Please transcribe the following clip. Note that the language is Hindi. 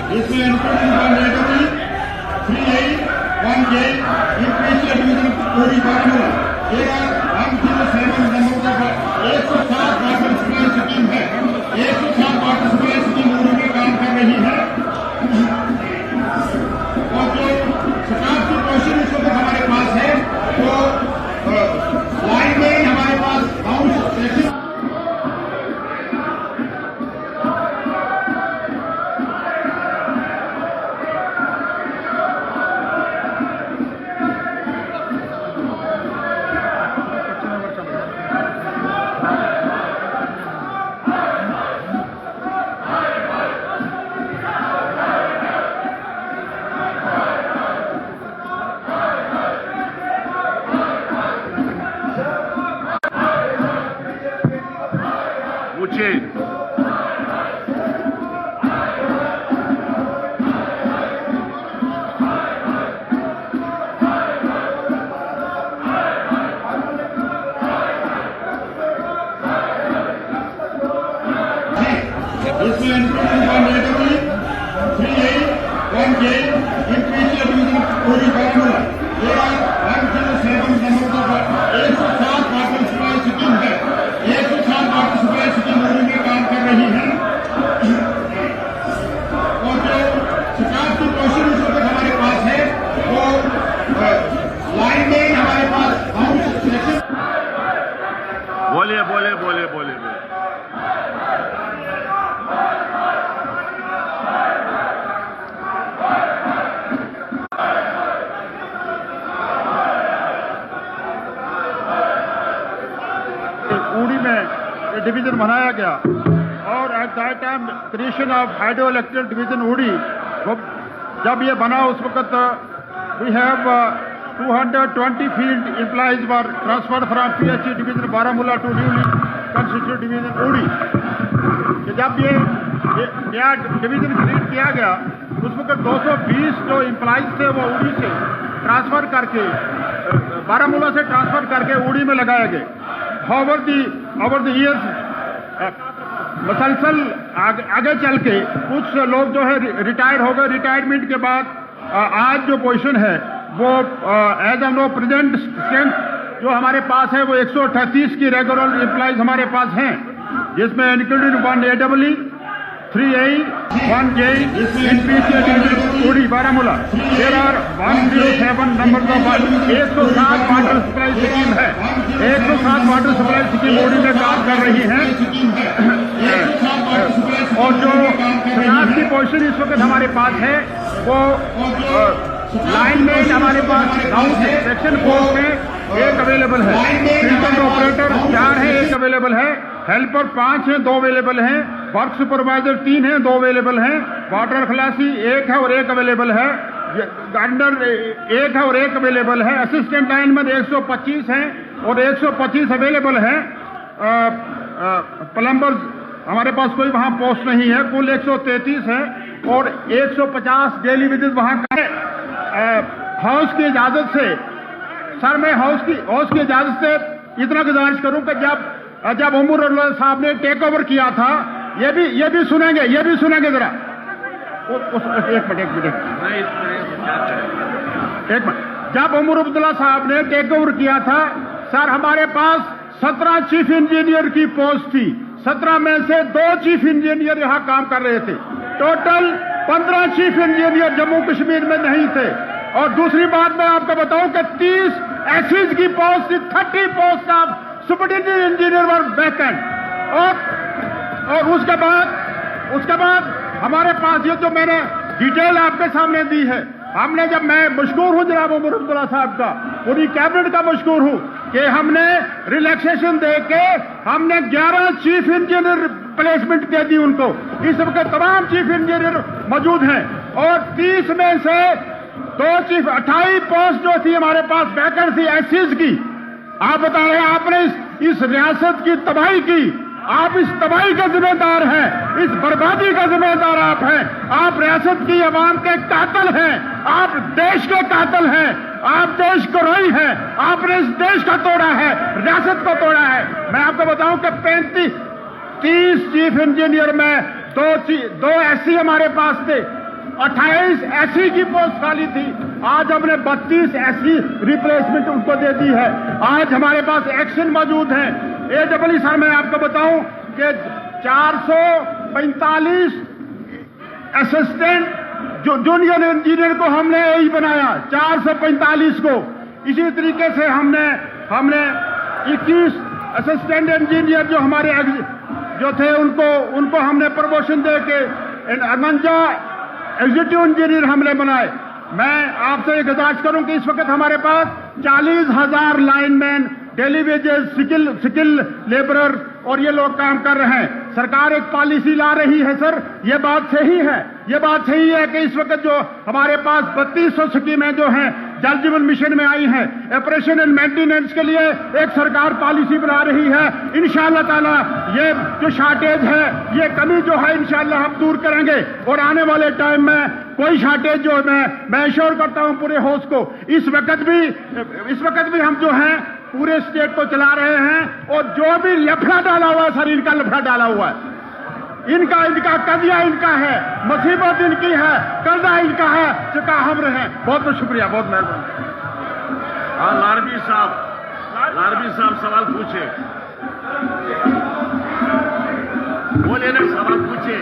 इसमें इंक्लूडिंग 1J इंक्रीज डिवीजन पूरी बारामूला 107 नंबर का 107 वाटर सप्लाई स्कीम है। 107 वाटर सप्लाई स्कीम उड़ी में काम कर रही है और जो सरकार की पोर्शन इस वक्त हमारे पास है वो लाइन में हमारे पास हाउस पूछे इसमें इंक्लूडिंग 1J इंक्रीज डिवीजन पूरी बारामूला 107 नंबर का 107 वाटर सप्लाई स्कीम है। 107 वाटर सप्लाई स्कीम उड़ी में काम कर रही है और जो सरकार की पोर्शन इस वक्त हमारे पास है वो लाइन में हमारे पास हाउस सिलेक्शन बोले बोले बोले बोले बोले उड़ी में डिवीजन बनाया गया और at that time creation of hydro electric division Uri जब ये बना उस वक्त we have 220 field employees were transferred from PHE division Baramulla to newly constituted division Uri. जब ये नया डिवीजन क्रिएट किया गया उस वक्त 220 जो एम्प्लॉइज थे वो उड़ी से ट्रांसफर करके बारामूला से ट्रांसफर करके उड़ी में लगाए गए। ओवर द ईयर्स मसलसल आगे चल के कुछ लोग जो है रिटायर हो गए। रिटायरमेंट के बाद आज जो पोजीशन है वो एज हम लोग प्रेजेंट स्ट्रेंथ जो हमारे पास है वो 138 की रेगुलर एम्प्लॉइज हमारे पास हैं, जिसमें इंक्लूडिंग 1AEE 3A 1J उड़ी बारामूला 107 नंबर का 107 वाटर सप्लाई स्कीम है। 107 वाटर सप्लाई स्कीम उड़ी में काम कर रही है और जो सरकार की पोजीशन इस वक्त हमारे पास है वो लाइन में हमारे पास गाँव सेक्शन 4 में एक अवेलेबल है, फिल्टर ऑपरेटर 4 है, एक अवेलेबल है, हेल्पर 5 हैं, 2 अवेलेबल हैं, वर्क सुपरवाइजर 3 हैं, 2 अवेलेबल हैं, वाटर खलासी 1 है और 1 अवेलेबल है, गार्डनर 1 है और 1 अवेलेबल है, असिस्टेंट लाइनमैन 125 हैं और 125 अवेलेबल हैं। प्लम्बर्स हमारे पास कोई वहाँ पोस्ट नहीं है, कुल 133 है और 150 डेली विजिट वहाँ का है। हाउस की इजाजत से सर मैं हाउस की इजाजत से इतना गुजारिश करूं कि जब उमर अब्दुल्ला साहब ने टेक ओवर किया था ये भी सुनेंगे जरा एक मिनट जब उमर अब्दुल्ला साहब ने टेक ओवर किया था सर हमारे पास 17 चीफ इंजीनियर की पोस्ट थी। 17 में से 2 चीफ इंजीनियर यहाँ काम कर रहे थे। Total 15 chief engineer Jammu Kashmir में नहीं थे। और दूसरी बात मैं आपको बताऊं कि 30 एसईज की post 30 post of superintendent engineer were vacant और उसके बाद हमारे पास ये जो मैंने डिटेल आपके सामने दी है, हमने जब मैं मशकूर हूं जनाब उमर अब्दुल्ला साहब का, पूरी कैबिनेट का मशकूर हूं कि हमने रिलैक्सेशन दे के हमने 11 चीफ इंजीनियर प्लेसमेंट दे दी उनको। इस वक्त तमाम चीफ इंजीनियर मौजूद हैं और 30 में से 2 चीफ 28 पोस्ट जो थी हमारे पास वैकेंसी एससीज की। आप बता रहे हैं आपने इस रियासत की तबाही की, आप इस तबाही के जिम्मेदार हैं, इस बर्बादी का जिम्मेदार आप हैं। आप रियासत की आवाम के कातिल हैं, आप देश के कातिल हैं, आप देश को रोई हैं, आपने इस देश को तोड़ा है, रियासत को तोड़ा है। मैं आपको बताऊं कि 30 चीफ इंजीनियर में 2 एससी हमारे पास थे, 28 एससी की पोस्ट खाली थी, आज हमने 32 एससी रिप्लेसमेंट उनको दे दी है। आज हमारे पास एक्शन मौजूद है। AEE सर मैं आपको बताऊं कि 445 असिस्टेंट जो जूनियर इंजीनियर को हमने यही बनाया, 445 को। इसी तरीके से हमने 21 असिस्टेंट इंजीनियर जो हमारे जो थे उनको हमने प्रमोशन दे के 49 एग्जीक्यूटिव इंजीनियर हमने बनाए। मैं आपसे गुजारिश करूं कि इस वक्त हमारे पास 40,000 lineman, daily wages, skill labourer और ये लोग काम कर रहे हैं। सरकार एक पॉलिसी ला रही है सर, ये बात सही है। ये बात सही है कि इस वक्त जो हमारे पास 3200 स्कीमें जो हैं जल जीवन मिशन में आई हैं, ऑपरेशन एंड मेंटेनेंस के लिए एक सरकार पॉलिसी बना रही है। इंशाअल्लाह ताला ये जो शॉर्टेज है, ये कमी जो है इंशाअल्लाह हम दूर करेंगे और आने वाले टाइम में कोई शॉर्टेज जो मैं एश्योर करता हूं पूरे होश को। इस वक्त भी हम जो हैं पूरे स्टेट को चला रहे हैं और जो भी लफड़ा डाला हुआ है सर, इनका लफड़ा डाला हुआ है, इनका कजिया इनका है, मुसीबत इनकी है, कर्जा इनका है, जिसका हम रहे। बहुत बहुत शुक्रिया, बहुत मेहरबानी। हाँ लारबी साहब सवाल पूछे, बोले ना, सवाल पूछे।